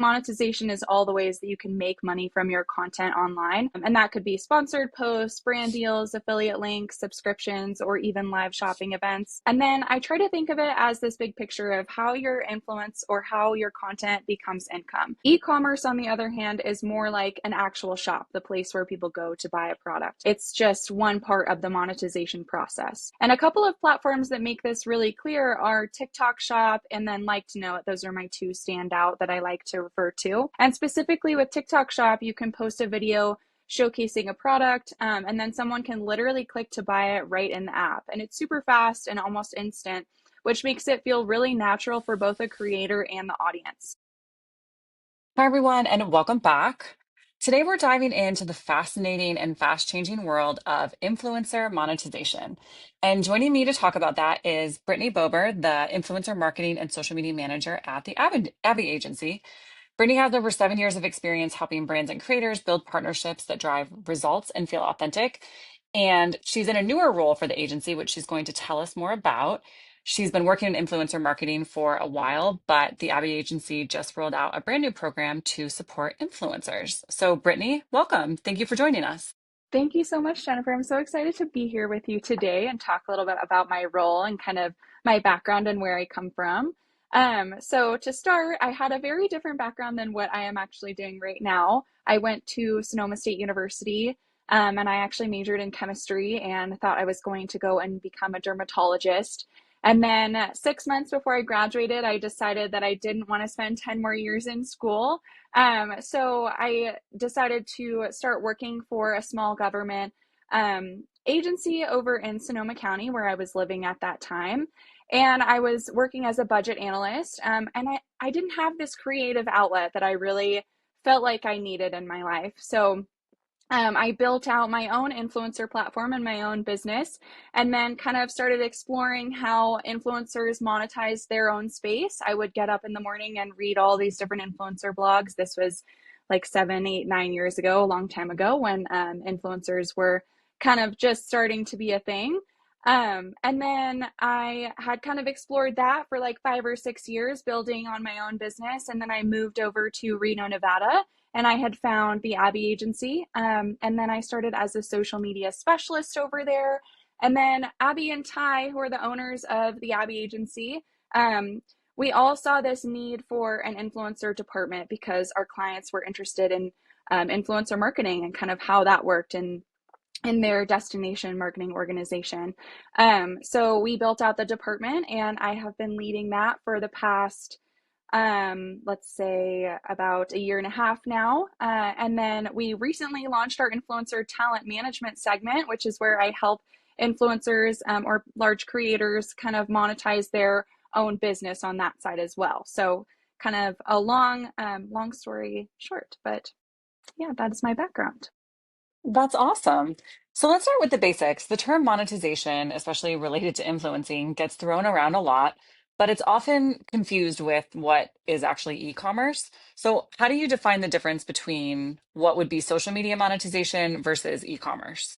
Monetization is all the ways that you can make money from your content online. And that could be sponsored posts, brand deals, affiliate links, subscriptions, or even live shopping events. And then I try to think of it as this big picture of how your influence or how your content becomes income. E-commerce, on the other hand, is more like an actual shop, the place where people go to buy a product. It's just one part of the monetization process. And a couple of platforms that make this really clear are TikTok Shop and then Like to Know It. Those are my two standout that I like to refer to. And specifically with TikTok Shop, you can post a video showcasing a product, and then someone can literally click to buy it right in the app. And it's super fast and almost instant, which makes it feel really natural for both the creator and the audience. Hi, everyone, and welcome back. Today, we're diving into the fascinating and fast changing world of influencer monetization. And joining me to talk about that is Brittany Bober, the influencer marketing and social media manager at the Abby Agency. Brittany has over 7 years of experience helping brands and creators build partnerships that drive results and feel authentic. And she's in a newer role for the agency, which she's going to tell us more about. She's been working in influencer marketing for a while, but the Abby Agency just rolled out a brand new program to support influencers. So, Brittany, welcome. Thank you for joining us. Thank you so much, Jennifer. I'm so excited to be here with you today and talk a little bit about my role and kind of my background and where I come from. So to start, I had a very different background than what I am actually doing right now. I went to Sonoma State University, and I actually majored in chemistry and thought I was going to go and become a dermatologist. And then 6 months before I graduated, I decided that I didn't want to spend 10 more years in school. So I decided to start working for a small government agency over in Sonoma County, where I was living at that time. And I was working as a budget analyst. And I didn't have this creative outlet that I really felt like I needed in my life. So I built out my own influencer platform and my own business, and then kind of started exploring how influencers monetize their own space. I would get up in the morning and read all these different influencer blogs. This was like 7, 8, 9 years ago, a long time ago, when influencers were kind of just starting to be a thing. And then I had kind of explored that for like 5 or 6 years, building on my own business. And then I moved over to Reno, Nevada, and I had found the Abby Agency. And then I started as a social media specialist over there. And then Abby and Ty, who are the owners of the Abby Agency, we all saw this need for an influencer department because our clients were interested in influencer marketing and kind of how that worked in their destination marketing organization. So we built out the department, and I have been leading that for the past let's say about a year and a half now. And then we recently launched our influencer talent management segment, which is where I help influencers or large creators kind of monetize their own business on that side as well. So kind of a long story short, but yeah, that is my background. That's awesome. So, let's start with the basics. The term monetization, especially related to influencing, gets thrown around a lot, but it's often confused with what is actually e commerce. So, how do you define the difference between what would be social media monetization versus e commerce?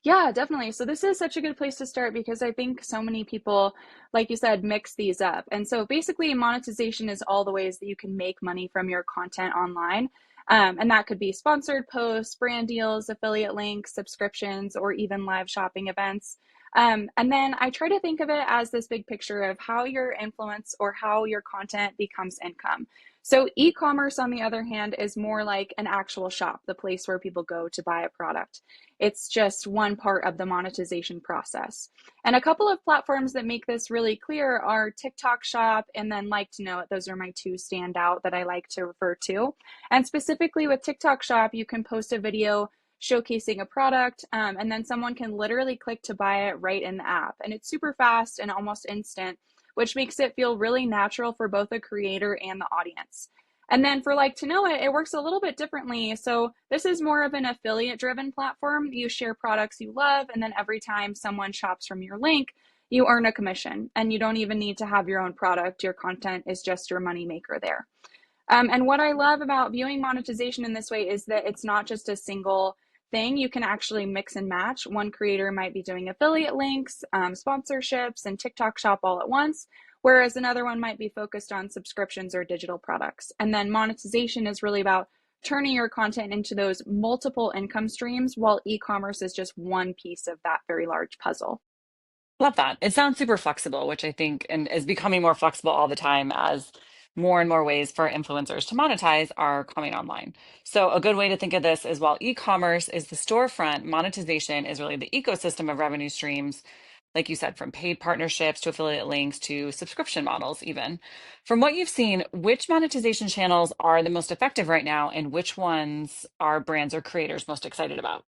Yeah, definitely. So this is such a good place to start because I think so many people, like you said, mix these up. And so basically, monetization is all the ways that you can make money from your content online. And that could be sponsored posts, brand deals, affiliate links, subscriptions, or even live shopping events. And then I try to think of it as this big picture of how your influence or how your content becomes income. So e-commerce, on the other hand, is more like an actual shop, the place where people go to buy a product. It's just one part of the monetization process. And a couple of platforms that make this really clear are TikTok Shop and then Like to Know It. Those are my two standout that I like to refer to. And specifically with TikTok Shop, you can post a video showcasing a product, and then someone can literally click to buy it right in the app. And it's super fast and almost instant, which makes it feel really natural for both the creator and the audience. And then for Like to Know It, it works a little bit differently. So this is more of an affiliate driven platform. You share products you love, and then every time someone shops from your link, you earn a commission. And you don't even need to have your own product. Your content is just your money maker there. And what I love about viewing monetization in this way is that it's not just a single thing. You can actually mix and match. One creator might be doing affiliate links, sponsorships, and TikTok Shop all at once, whereas another one might be focused on subscriptions or digital products. And then monetization is really about turning your content into those multiple income streams, while e-commerce is just one piece of that very large puzzle. Love that. It sounds super flexible, which I think and is becoming more flexible all the time as more and more ways for influencers to monetize are coming online. So a good way to think of this is while e-commerce is the storefront, monetization is really the ecosystem of revenue streams, like you said, from paid partnerships to affiliate links to subscription models, even. From what you've seen, which monetization channels are the most effective right now, and which ones are brands or creators most excited about?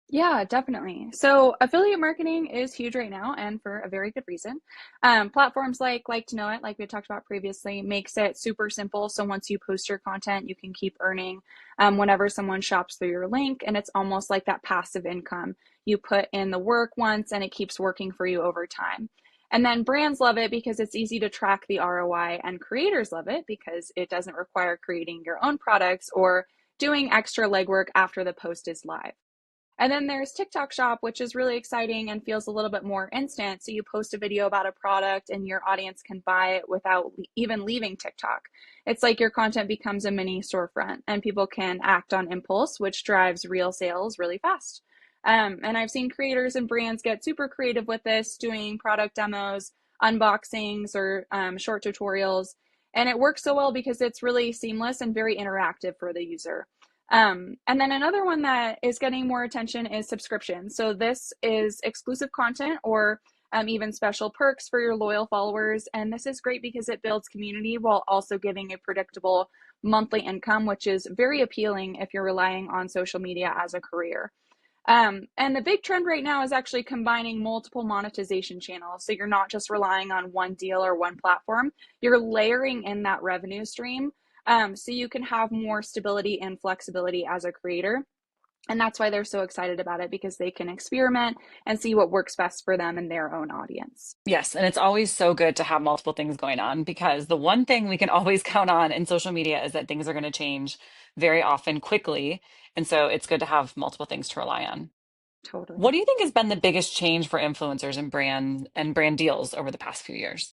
Yeah, definitely. So affiliate marketing is huge right now, and for a very good reason. Platforms like to Know It, like we talked about previously, makes it super simple. So once you post your content, you can keep earning whenever someone shops through your link, and it's almost like that passive income. You put in the work once, and it keeps working for you over time. And then brands love it because it's easy to track the ROI, and creators love it because it doesn't require creating your own products or doing extra legwork after the post is live. And then there's TikTok Shop, which is really exciting and feels a little bit more instant. So you post a video about a product and your audience can buy it without even leaving TikTok. It's like your content becomes a mini storefront and people can act on impulse, which drives real sales really fast. And I've seen creators and brands get super creative with this, doing product demos, unboxings, or short tutorials. And it works so well because it's really seamless and very interactive for the user. And then another one that is getting more attention is subscription. So this is exclusive content or even special perks for your loyal followers. And this is great because it builds community while also giving a predictable monthly income, which is very appealing if you're relying on social media as a career. And the big trend right now is actually combining multiple monetization channels. So you're not just relying on one deal or one platform, you're layering in that revenue stream, so you can have more stability and flexibility as a creator. And that's why they're so excited about it because they can experiment and see what works best for them and their own audience. Yes, and it's always so good to have multiple things going on because the one thing we can always count on in social media is that things are going to change very often quickly. And so it's good to have multiple things to rely on. What Totally. do you think has been the biggest change for influencers and brand deals over the past few years?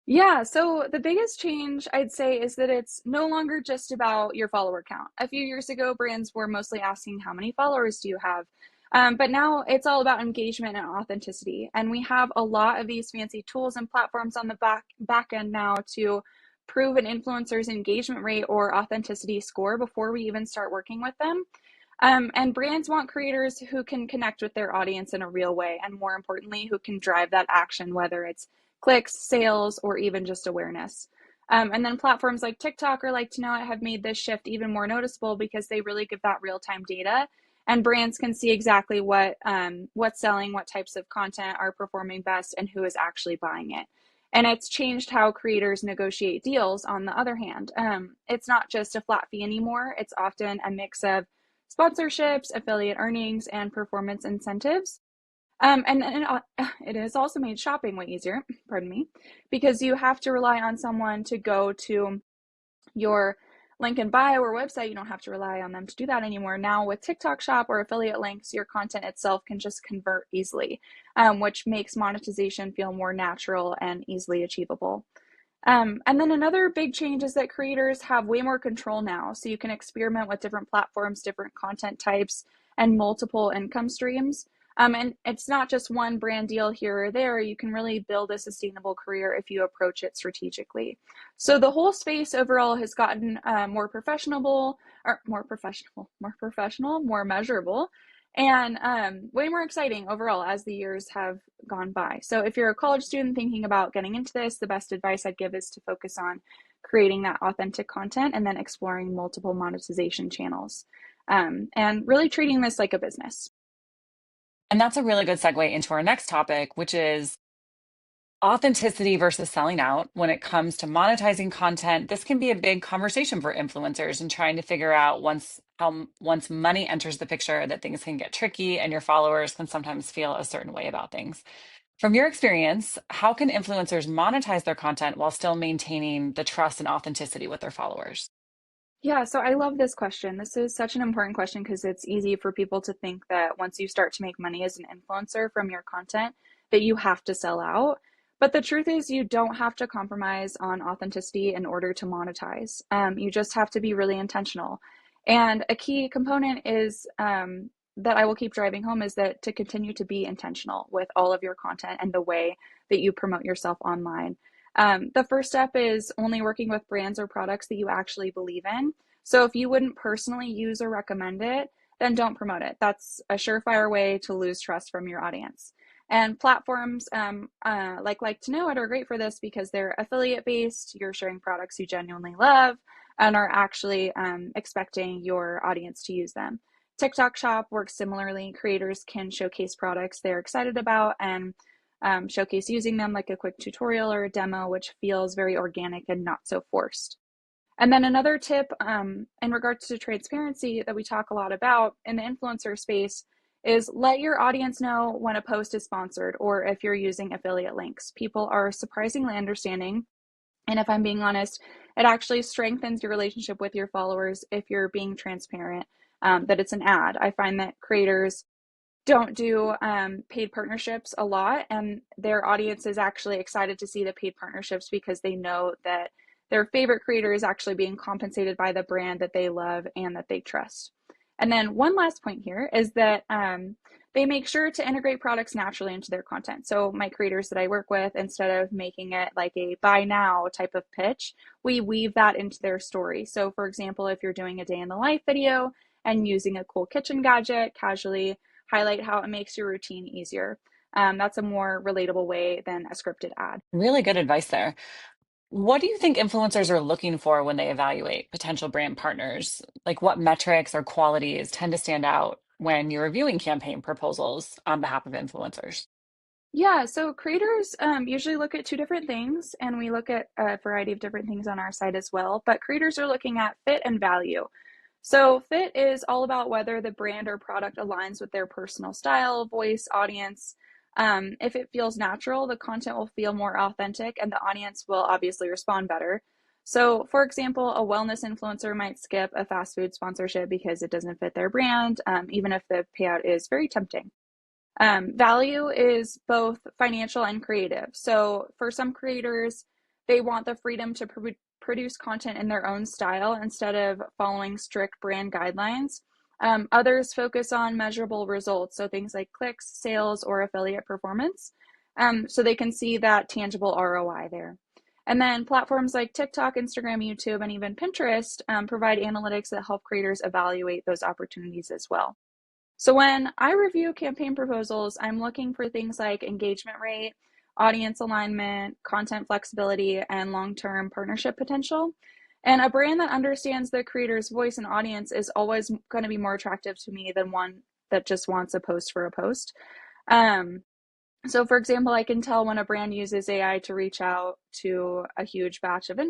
Yeah, so the biggest change I'd say is that it's no longer just about your follower count. A few years ago, brands were mostly asking, how many followers do you have? But now it's all about engagement and authenticity. And we have a lot of these fancy tools and platforms on the back end now to prove an influencer's engagement rate or authenticity score before we even start working with them. And brands want creators who can connect with their audience in a real way, and more importantly, who can drive that action, whether it's clicks, sales, or even just awareness. And then platforms like TikTok or Like to Know It have made this shift even more noticeable because they really give that real time data, and brands can see exactly what's selling, what types of content are performing best, and who is actually buying it. And it's changed how creators negotiate deals. On the other hand, it's not just a flat fee anymore. It's often a mix of sponsorships, affiliate earnings, and performance incentives. And it has also made shopping way easier, pardon me, because you have to rely on someone to go to your link in bio or website. You don't have to rely on them to do that anymore. Now, with TikTok Shop or affiliate links, your content itself can just convert easily, which makes monetization feel more natural and easily achievable. And then another big change is that creators have way more control now. So you can experiment with different platforms, different content types, and multiple income streams. And it's not just one brand deal here or there. You can really build a sustainable career if you approach it strategically. So the whole space overall has gotten more professional, more measurable, and way more exciting overall as the years have gone by. So if you're a college student thinking about getting into this, the best advice I'd give is to focus on creating that authentic content and then exploring multiple monetization channels, and really treating this like a business. And that's a really good segue into our next topic, which is authenticity versus selling out. When it comes to monetizing content, this can be a big conversation for influencers and trying to figure out once money enters the picture that things can get tricky and your followers can sometimes feel a certain way about things. From your experience, how can influencers monetize their content while still maintaining the trust and authenticity with their followers? Yeah, so I love this question. This is such an important question because it's easy for people to think that once you start to make money as an influencer from your content, that you have to sell out. But the truth is, you don't have to compromise on authenticity in order to monetize. You just have to be really intentional. And a key component is that I will keep driving home is that to continue to be intentional with all of your content and the way that you promote yourself online. The first step is only working with brands or products that you actually believe in. So if you wouldn't personally use or recommend it, then don't promote it. That's a surefire way to lose trust from your audience. And platforms like to Know It are great for this because they're affiliate based. You're sharing products you genuinely love and are actually expecting your audience to use them. TikTok Shop works similarly. Creators can showcase products they're excited about and showcase using them, like a quick tutorial or a demo, which feels very organic and not so forced. And then another tip in regards to transparency that we talk a lot about in the influencer space is let your audience know when a post is sponsored or if you're using affiliate links. People are surprisingly understanding. And if I'm being honest, it actually strengthens your relationship with your followers if you're being transparent that it's an ad. I find that creators don't do paid partnerships a lot, and their audience is actually excited to see the paid partnerships because they know that their favorite creator is actually being compensated by the brand that they love and that they trust. And then one last point here is that they make sure to integrate products naturally into their content. So my creators that I work with, instead of making it like a buy now type of pitch, we weave that into their story. So for example, if you're doing a day in the life video and using a cool kitchen gadget casually, highlight how it makes your routine easier. That's a more relatable way than a scripted ad. Really good advice there. What do you think influencers are looking for when they evaluate potential brand partners? Like what metrics or qualities tend to stand out when you're reviewing campaign proposals on behalf of influencers? Yeah, so creators usually look at two different things, and we look at a variety of different things on our site as well. But creators are looking at fit and value. So, fit is all about whether the brand or product aligns with their personal style, voice, audience. If it feels natural, the content will feel more authentic and the audience will obviously respond better. So, for example, a wellness influencer might skip a fast food sponsorship because it doesn't fit their brand, even if the payout is very tempting. Value is both financial and creative. So for some creators, they want the freedom to produce content in their own style instead of following strict brand guidelines. Others focus on measurable results, so things like clicks, sales, or affiliate performance, so they can see that tangible ROI there. And then platforms like TikTok, Instagram, YouTube, and even Pinterest provide analytics that help creators evaluate those opportunities as well. So when I review campaign proposals, I'm looking for things like engagement rate, audience alignment, content flexibility, and long-term partnership potential. And a brand that understands the creator's voice and audience is always going to be more attractive to me than one that just wants a post for a post. Um, so, for example, I can tell when a brand uses AI to reach out to a huge batch of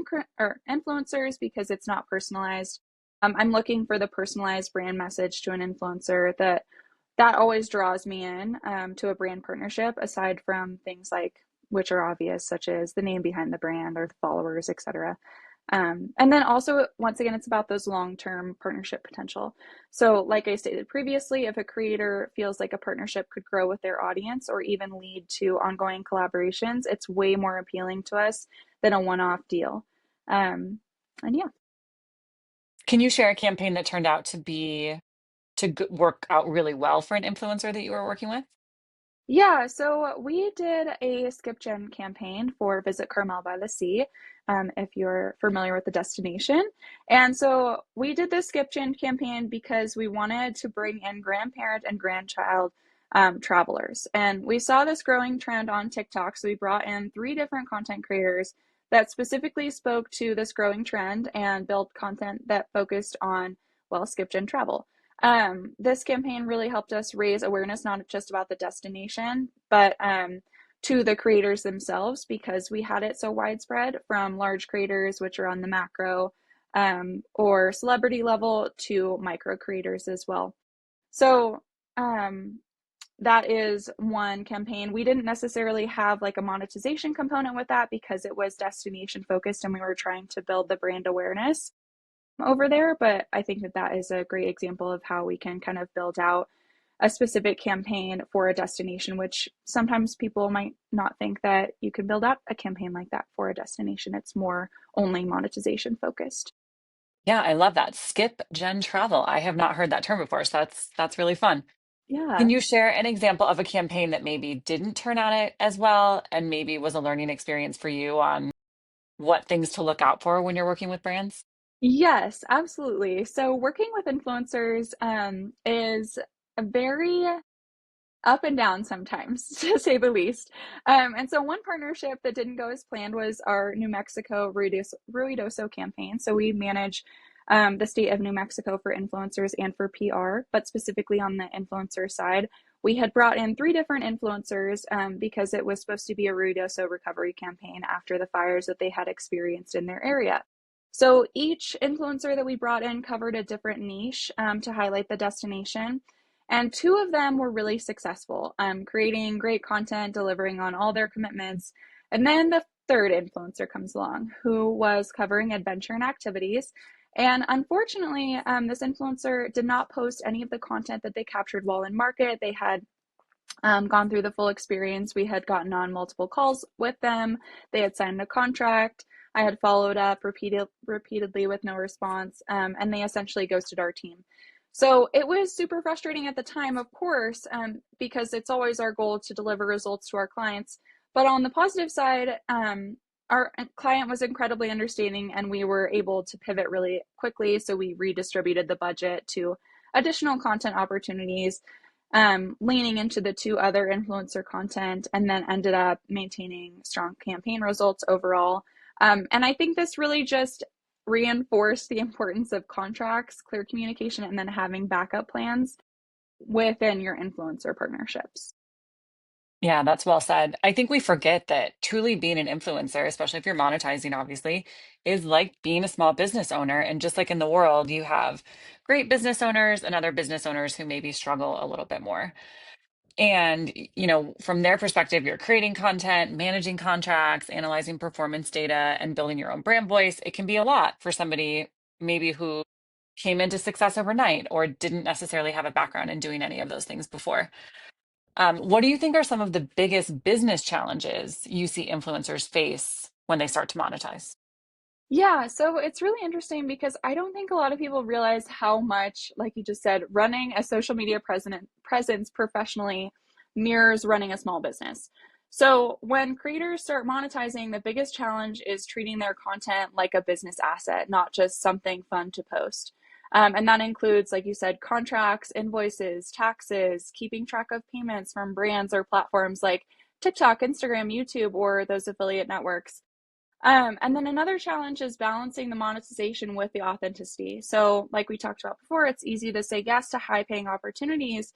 influencers because it's not personalized. I'm looking for the personalized brand message to an influencer that always draws me in to a brand partnership, aside from things like which are obvious, such as the name behind the brand or the followers, etc. And then also, once again, it's about those long-term partnership potential. So, like I stated previously, if a creator feels like a partnership could grow with their audience or even lead to ongoing collaborations, it's way more appealing to us than a one-off deal. Um, and yeah. Can you share a campaign that turned out to work out really well for an influencer that you were working with? Yeah, so we did a Skip Gen campaign for Visit Carmel by the Sea, if you're familiar with the destination. And so we did this Skip Gen campaign because we wanted to bring in grandparent and grandchild travelers. And we saw this growing trend on TikTok, so we brought in three different content creators that specifically spoke to this growing trend and built content that focused on, well, Skip Gen travel. This campaign really helped us raise awareness, not just about the destination, but to the creators themselves, because we had it so widespread from large creators, which are on the macro or celebrity level, to micro creators as well. So that is one campaign. We didn't necessarily have like a monetization component with that because it was destination focused and we were trying to build the brand awareness over there. But I think that that is a great example of how we can kind of build out a specific campaign for a destination, which sometimes people might not think that you could build out a campaign like that for a destination. It's more only monetization focused. Yeah, I love that. Skip Gen Travel. I have not heard that term before, so that's really fun. Can Yeah. you share an example of a campaign that maybe didn't turn out as well and maybe was a learning experience for you on what things to look out for when you're working with brands? Yes, absolutely. So working with influencers is a very up and down sometimes, to say the least. And so one partnership that didn't go as planned was our New Mexico Ruidoso campaign. So we manage the state of New Mexico for influencers and for PR, but specifically on the influencer side, we had brought in three different influencers because it was supposed to be a Ruidoso recovery campaign after the fires that they had experienced in their area. So each influencer that we brought in covered a different niche to highlight the destination. And two of them were really successful, creating great content, delivering on all their commitments. And then the third influencer comes along who was covering adventure and activities. And unfortunately, this influencer did not post any of the content that they captured while in market. They had gone through the full experience. We had gotten on multiple calls with them. They had signed a contract. I had followed up repeatedly with no response, and they essentially ghosted our team. So it was super frustrating at the time, of course, because it's always our goal to deliver results to our clients. But on the positive side, our client was incredibly understanding, and we were able to pivot really quickly. So we redistributed the budget to additional content opportunities, leaning into the two other influencer content, and then ended up maintaining strong campaign results overall. And I think this really just reinforced the importance of contracts, clear communication, and then having backup plans within your influencer partnerships. Yeah, that's well said. I think we forget that truly being an influencer, especially if you're monetizing, obviously, is like being a small business owner. And just like in the world, you have great business owners and other business owners who maybe struggle a little bit more. And, from their perspective, you're creating content, managing contracts, analyzing performance data, and building your own brand voice. It can be a lot for somebody maybe who came into success overnight or didn't necessarily have a background in doing any of those things before. What do you think are some of the biggest business challenges you see influencers face when they start to monetize? Yeah, so it's really interesting because I don't think a lot of people realize how much, like you just said, running a social media presence professionally mirrors running a small business. So when creators start monetizing, the biggest challenge is treating their content like a business asset, not just something fun to post. And that includes, like you said, contracts, invoices, taxes, keeping track of payments from brands or platforms like TikTok, Instagram, YouTube, or those affiliate networks. And then another challenge is balancing the monetization with the authenticity. So, like we talked about before, it's easy to say yes to high paying opportunities,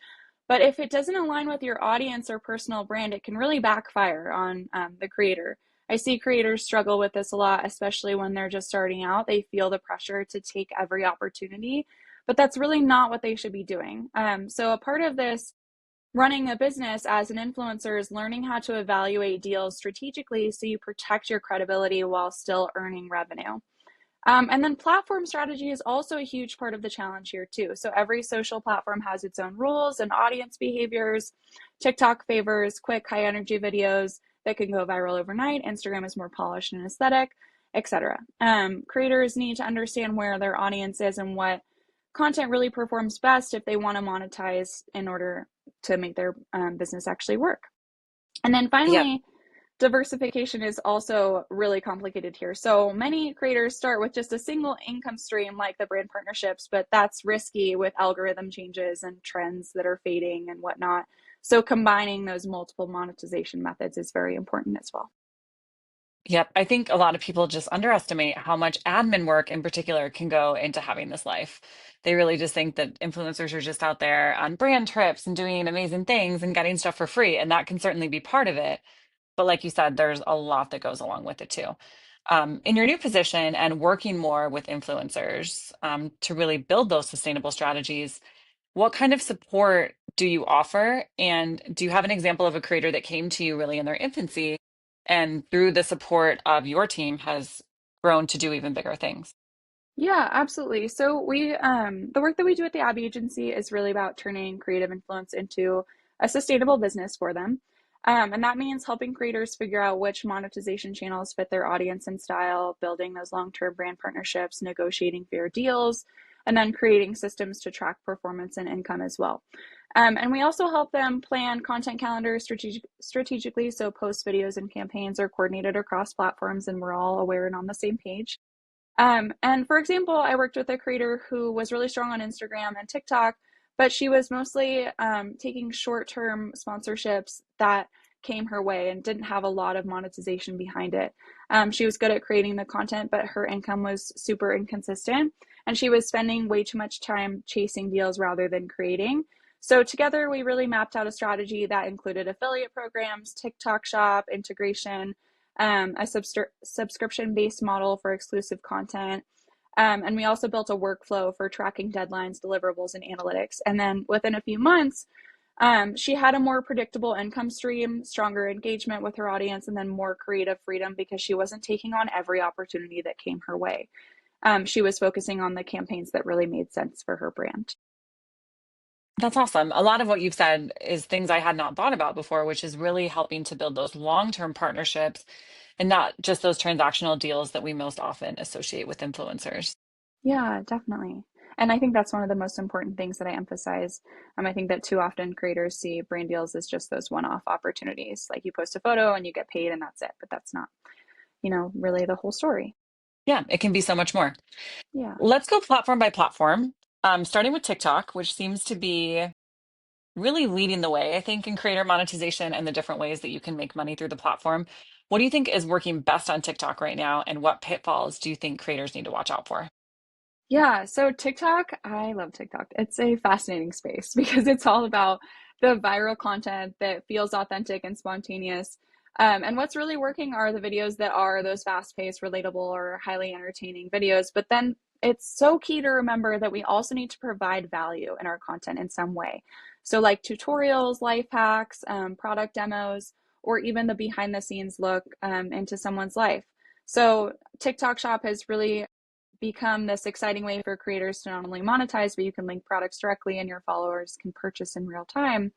but if it doesn't align with your audience or personal brand, it can really backfire on the creator. I see creators struggle with this a lot, especially when they're just starting out. They feel the pressure to take every opportunity, but that's really not what they should be doing. So, a part of this running a business as an influencer is learning how to evaluate deals strategically so you protect your credibility while still earning revenue. And then platform strategy is also a huge part of the challenge here, too. So every social platform has its own rules and audience behaviors. TikTok favors quick, high energy videos that can go viral overnight. Instagram is more polished and aesthetic, etc. Creators need to understand where their audience is and what content really performs best if they want to monetize in order to make their business actually work. And then Yep. finally, diversification is also really complicated here. So many creators start with just a single income stream like the brand partnerships, but that's risky with algorithm changes and trends that are fading and whatnot. So combining those multiple monetization methods is very important as well. Yep. I think a lot of people just underestimate how much admin work in particular can go into having this life. They really just think that influencers are just out there on brand trips and doing amazing things and getting stuff for free. And that can certainly be part of it. But like you said, there's a lot that goes along with it too. In your new position and working more with influencers to really build those sustainable strategies, what kind of support do you offer? And do you have an example of a creator that came to you really in their infancy and through the support of your team has grown to do even bigger things? Yeah, absolutely. So the work that we do at the Abbey Agency is really about turning creative influence into a sustainable business for them. And that means helping creators figure out which monetization channels fit their audience and style, building those long-term brand partnerships, negotiating fair deals, and then creating systems to track performance and income as well. And we also help them plan content calendars strategically, so post videos and campaigns are coordinated across platforms, and we're all aware and on the same page. And for example, I worked with a creator who was really strong on Instagram and TikTok, but she was mostly taking short term sponsorships that came her way and didn't have a lot of monetization behind it. She was good at creating the content, but her income was super inconsistent, and she was spending way too much time chasing deals rather than creating. So, together, we really mapped out a strategy that included affiliate programs, TikTok shop, integration, a subscription based model for exclusive content. And we also built a workflow for tracking deadlines, deliverables, and analytics. And then within a few months, she had a more predictable income stream, stronger engagement with her audience, and then more creative freedom because she wasn't taking on every opportunity that came her way. She was focusing on the campaigns that really made sense for her brand. That's awesome. A lot of what you've said is things I had not thought about before, which is really helping to build those long-term partnerships and not just those transactional deals that we most often associate with influencers. Yeah, definitely. And I think that's one of the most important things that I emphasize. I think that too often creators see brand deals as just those one-off opportunities. Like you post a photo and you get paid and that's it. But that's not, really the whole story. Yeah, it can be so much more. Yeah. Let's go platform by platform, starting with TikTok, which seems to be really leading the way, I think, in creator monetization and the different ways that you can make money through the platform. What do you think is working best on TikTok right now, and what pitfalls do you think creators need to watch out for? Yeah, so TikTok, I love TikTok. It's a fascinating space because it's all about the viral content that feels authentic and spontaneous. And what's really working are the videos that are those fast-paced, relatable, or highly entertaining videos. But then it's so key to remember that we also need to provide value in our content in some way. So, like tutorials, life hacks, product demos, or even the behind-the-scenes look into someone's life. So, TikTok Shop has really become this exciting way for creators to not only monetize, but you can link products directly and your followers can purchase in real time.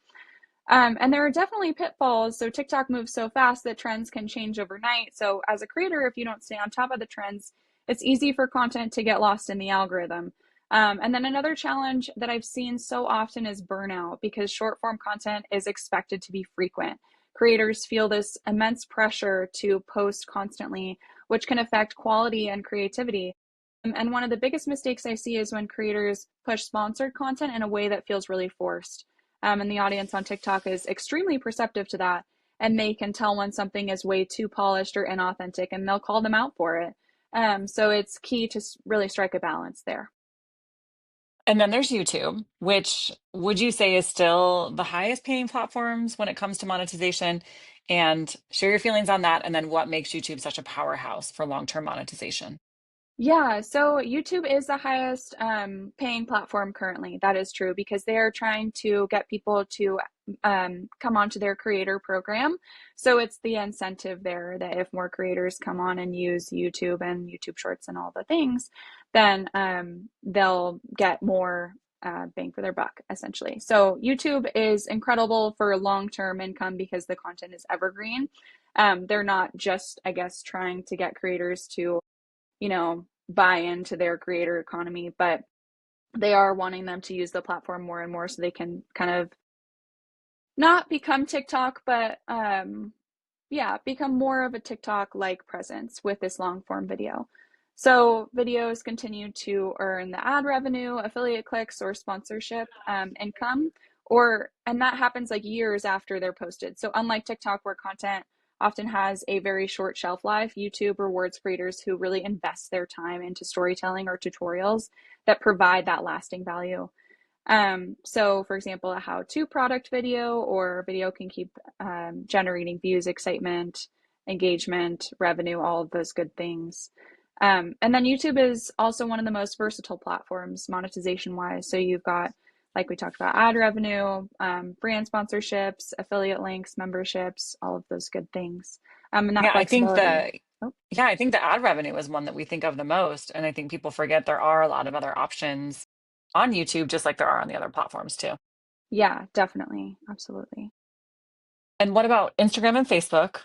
And there are definitely pitfalls. So TikTok moves so fast that trends can change overnight. So as a creator, if you don't stay on top of the trends, it's easy for content to get lost in the algorithm. And then another challenge that I've seen so often is burnout because short form content is expected to be frequent. Creators feel this immense pressure to post constantly, which can affect quality and creativity. And one of the biggest mistakes I see is when creators push sponsored content in a way that feels really forced. And the audience on TikTok is extremely perceptive to that. And they can tell when something is way too polished or inauthentic, and they'll call them out for it. So it's key to really strike a balance there. And then there's YouTube, which would you say is still the highest paying platforms when it comes to monetization? And share your feelings on that. And then what makes YouTube such a powerhouse for long-term monetization? Yeah, so YouTube is the highest paying platform currently. That is true because they are trying to get people to come onto their creator program. So it's the incentive there that if more creators come on and use YouTube and YouTube Shorts and all the things, then they'll get more bang for their buck, essentially. So YouTube is incredible for long-term income because the content is evergreen. They're not just, I guess, trying to get creators to buy into their creator economy, but they are wanting them to use the platform more and more so they can kind of not become TikTok, but yeah, become more of a TikTok like presence with this long form video. So videos continue to earn the ad revenue, affiliate clicks, or sponsorship income, and that happens like years after they're posted. So unlike TikTok, where content often has a very short shelf life, YouTube rewards creators who really invest their time into storytelling or tutorials that provide that lasting value. So for example, a how-to product video or video can keep generating views, excitement, engagement, revenue, all of those good things. And then YouTube is also one of the most versatile platforms monetization wise. So you've got, like we talked about, ad revenue, brand sponsorships, affiliate links, memberships, all of those good things, and that Yeah, I think the flexibility. Oh, Yeah, I think the ad revenue is one that we think of the most. And I think people forget there are a lot of other options on YouTube, just like there are on the other platforms too. yeah, definitely. Absolutely. And what about Instagram and Facebook?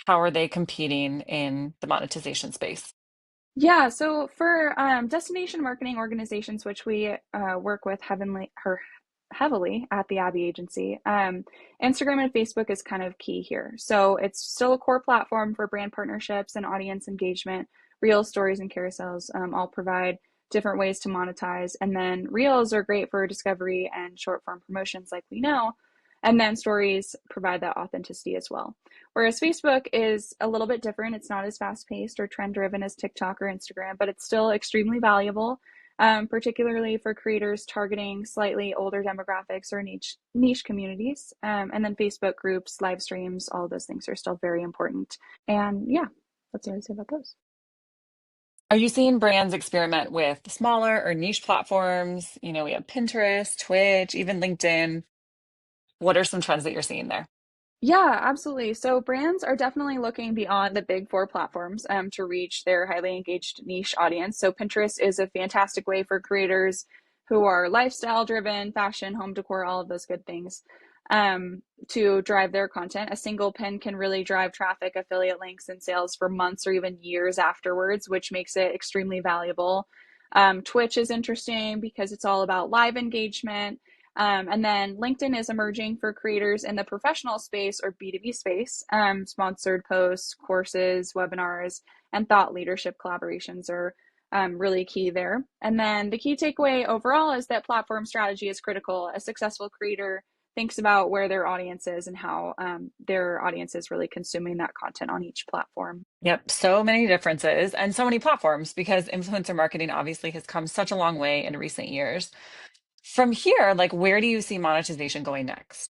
How are they competing in the monetization space? Yeah, so for destination marketing organizations, which we work with heavily at the Abbey Agency, Instagram and Facebook is kind of key here. So it's still a core platform for brand partnerships and audience engagement. Reels, stories, and carousels all provide different ways to monetize. And then Reels are great for discovery and short form promotions, like we know. And then stories provide that authenticity as well. Whereas Facebook is a little bit different. It's not as fast paced or trend driven as TikTok or Instagram, but it's still extremely valuable, particularly for creators targeting slightly older demographics or niche communities. And then Facebook groups, live streams, all of those things are still very important. And yeah, that's what I would say about those. Are you seeing brands experiment with smaller or niche platforms? We have Pinterest, Twitch, even LinkedIn. What are some trends that you're seeing there? Yeah, absolutely. So brands are definitely looking beyond the big four platforms to reach their highly engaged niche audience. So Pinterest is a fantastic way for creators who are lifestyle driven, fashion, home decor, all of those good things to drive their content. A single pin can really drive traffic, affiliate links, and sales for months or even years afterwards, which makes it extremely valuable. Twitch is interesting because it's all about live engagement, and then LinkedIn is emerging for creators in the professional space or B2B space. Sponsored posts, courses, webinars, and thought leadership collaborations are really key there. And then the key takeaway overall is that platform strategy is critical. A successful creator thinks about where their audience is and how their audience is really consuming that content on each platform. Yep, so many differences and so many platforms because influencer marketing obviously has come such a long way in recent years. From here, like where do you see monetization going next?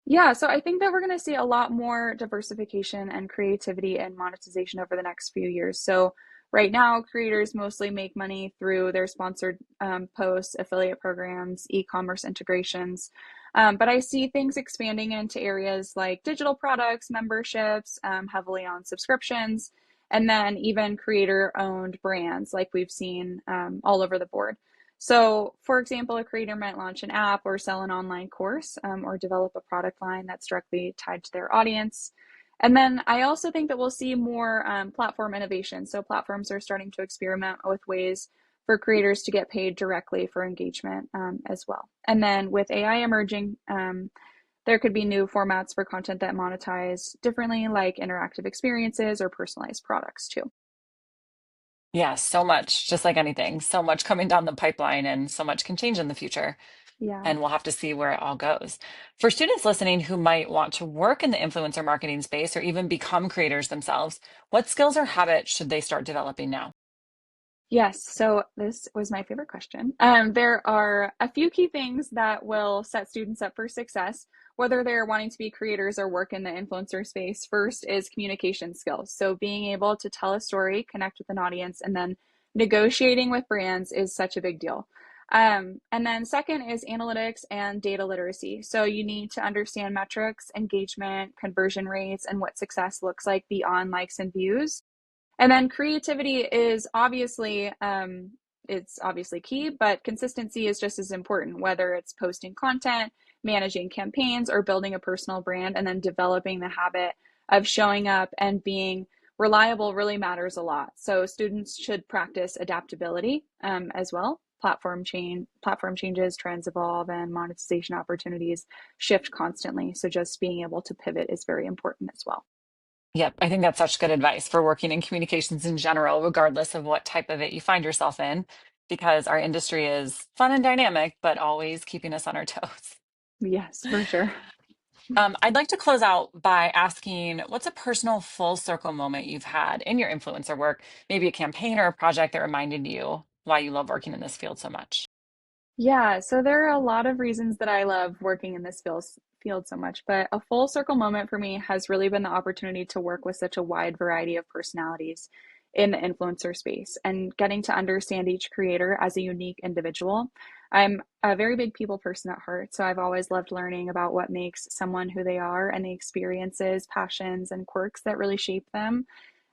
Yeah, so I think that we're going to see a lot more diversification and creativity and monetization over the next few years. So, right now, creators mostly make money through their sponsored posts, affiliate programs, e commerce integrations. But I see things expanding into areas like digital products, memberships, heavily on subscriptions, and then even creator owned brands like we've seen all over the board. So, for example, a creator might launch an app or sell an online course or develop a product line that's directly tied to their audience. And then I also think that we'll see more platform innovation. So, platforms are starting to experiment with ways for creators to get paid directly for engagement as well. And then with AI emerging, there could be new formats for content that monetize differently, like interactive experiences or personalized products too. Yeah, so much, just like anything, so much coming down the pipeline and so much can change in the future. Yeah. And we'll have to see where it all goes. For students listening who might want to work in the influencer marketing space or even become creators themselves, what skills or habits should they start developing now? Yes, so this was my favorite question. There are a few key things that will set students up for success, whether they're wanting to be creators or work in the influencer space. First is communication skills. So, being able to tell a story, connect with an audience, and then negotiating with brands is such a big deal. And then, second is analytics and data literacy. So, you need to understand metrics, engagement, conversion rates, and what success looks like beyond likes and views. And then creativity is obviously it's obviously key, but consistency is just as important, whether it's posting content, managing campaigns, or building a personal brand, and then developing the habit of showing up and being reliable really matters a lot. So students should practice adaptability as well. Platform changes, trends evolve, and monetization opportunities shift constantly. So just being able to pivot is very important as well. Yep, I think that's such good advice for working in communications in general, regardless of what type of it you find yourself in, because our industry is fun and dynamic, but always keeping us on our toes. Yes, for sure. I'd like to close out by asking what's a personal full circle moment you've had in your influencer work, maybe a campaign or a project that reminded you why you love working in this field so much? Yeah, so there are a lot of reasons that I love working in this field so much, but a full circle moment for me has really been the opportunity to work with such a wide variety of personalities in the influencer space and getting to understand each creator as a unique individual. I'm a very big people person at heart, so I've always loved learning about what makes someone who they are and the experiences, passions, and quirks that really shape them.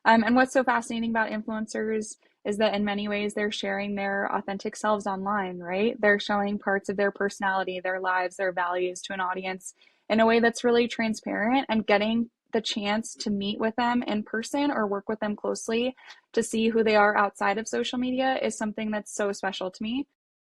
And what's so fascinating about influencers is that in many ways they're sharing their authentic selves online, right? They're showing parts of their personality, their lives, their values to an audience in a way that's really transparent, and getting the chance to meet with them in person or work with them closely to see who they are outside of social media is something that's so special to me.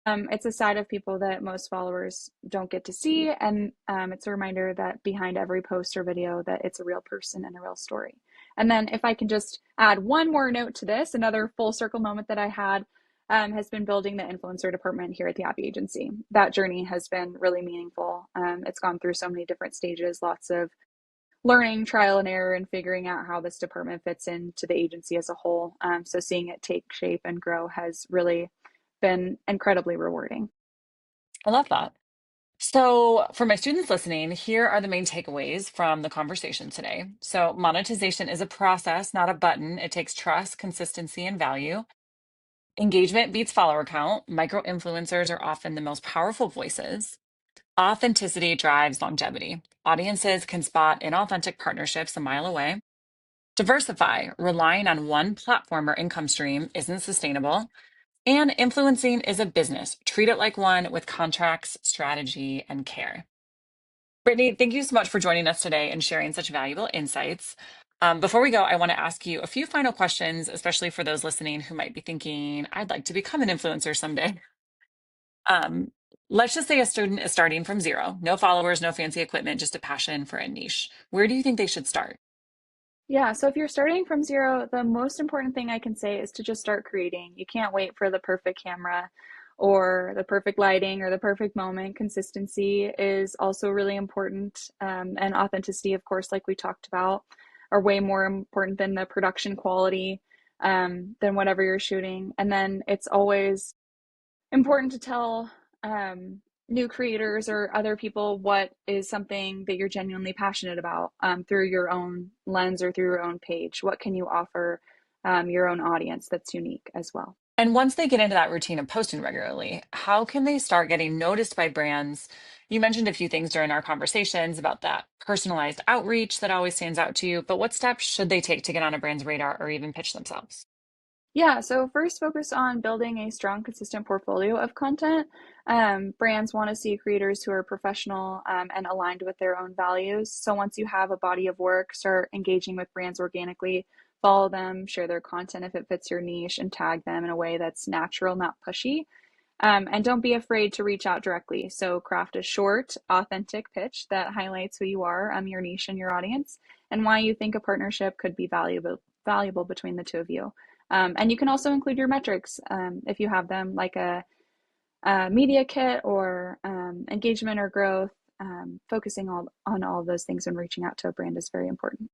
It's a side of people that most followers don't get to see, and it's a reminder that behind every post or video, that it's a real person and a real story. And then, if I can just add one more note to this, another full circle moment that I had has been building the influencer department here at the Abbey Agency. That journey has been really meaningful. It's gone through so many different stages, lots of learning, trial and error, and figuring out how this department fits into the agency as a whole. So seeing it take shape and grow has really been incredibly rewarding. I love that. So, for my students listening, here are the main takeaways from the conversation today. So, monetization is a process, not a button. It takes trust, consistency, and value. Engagement beats follower count. Micro influencers are often the most powerful voices. Authenticity drives longevity. Audiences can spot inauthentic partnerships a mile away. Diversify. Relying on one platform or income stream isn't sustainable. And influencing is a business. Treat it like one with contracts, strategy, and care. Brittany, thank you so much for joining us today and sharing such valuable insights. Before we go, I want to ask you a few final questions, especially for those listening who might be thinking, I'd like to become an influencer someday. Um, let's just say a student is starting from zero, no followers, no fancy equipment, just a passion for a niche. Where do you think they should start? Yeah, so if you're starting from zero, the most important thing I can say is to just start creating. You can't wait for the perfect camera or the perfect lighting or the perfect moment. Consistency is also really important. And authenticity, of course, like we talked about, are way more important than the production quality, than whatever you're shooting. And then it's always important to tell new creators or other people what is something that you're genuinely passionate about, through your own lens or through your own page. What can you offer your own audience that's unique as well? And once they get into that routine of posting regularly, how can they start getting noticed by brands? You mentioned a few things during our conversations about that personalized outreach that always stands out to you, but what steps should they take to get on a brand's radar or even pitch themselves? Yeah, so first focus on building a strong, consistent portfolio of content. Brands want to see creators who are professional, and aligned with their own values. So once you have a body of work, start engaging with brands organically, follow them, share their content if it fits your niche, and tag them in a way that's natural, not pushy. And don't be afraid to reach out directly. So craft a short, authentic pitch that highlights who you are, your niche, and your audience, and why you think a partnership could be valuable between the two of you. And you can also include your metrics, if you have them, like a media kit or engagement or growth. Focusing on all of those things when reaching out to a brand is very important.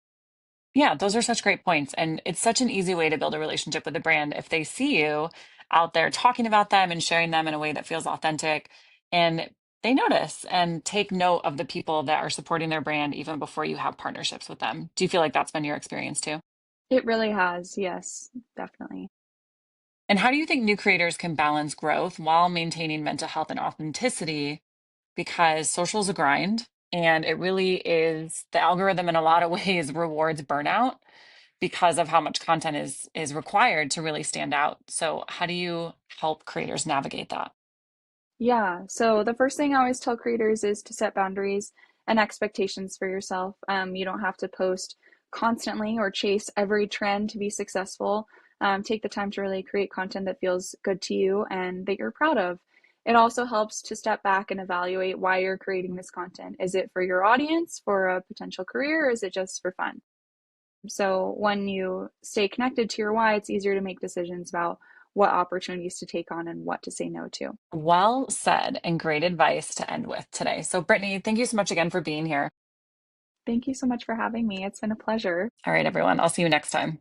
Yeah, those are such great points. And it's such an easy way to build a relationship with a brand if they see you out there talking about them and sharing them in a way that feels authentic. And they notice and take note of the people that are supporting their brand even before you have partnerships with them. Do you feel like that's been your experience too? It really has, yes, definitely. And how do you think new creators can balance growth while maintaining mental health and authenticity? Because social's a grind and it really is the algorithm in a lot of ways rewards burnout because of how much content is required to really stand out. So how do you help creators navigate that? Yeah. So the first thing I always tell creators is to set boundaries and expectations for yourself. You don't have to post constantly or chase every trend to be successful. Take the time to really create content that feels good to you and that you're proud of. It also helps to step back and evaluate why you're creating this content. Is it for your audience, for a potential career, or is it just for fun? So when you stay connected to your why, it's easier to make decisions about what opportunities to take on and what to say no to. Well said and great advice to end with today. So Brittany, thank you so much again for being here. Thank you so much for having me. It's been a pleasure. All right, everyone. I'll see you next time.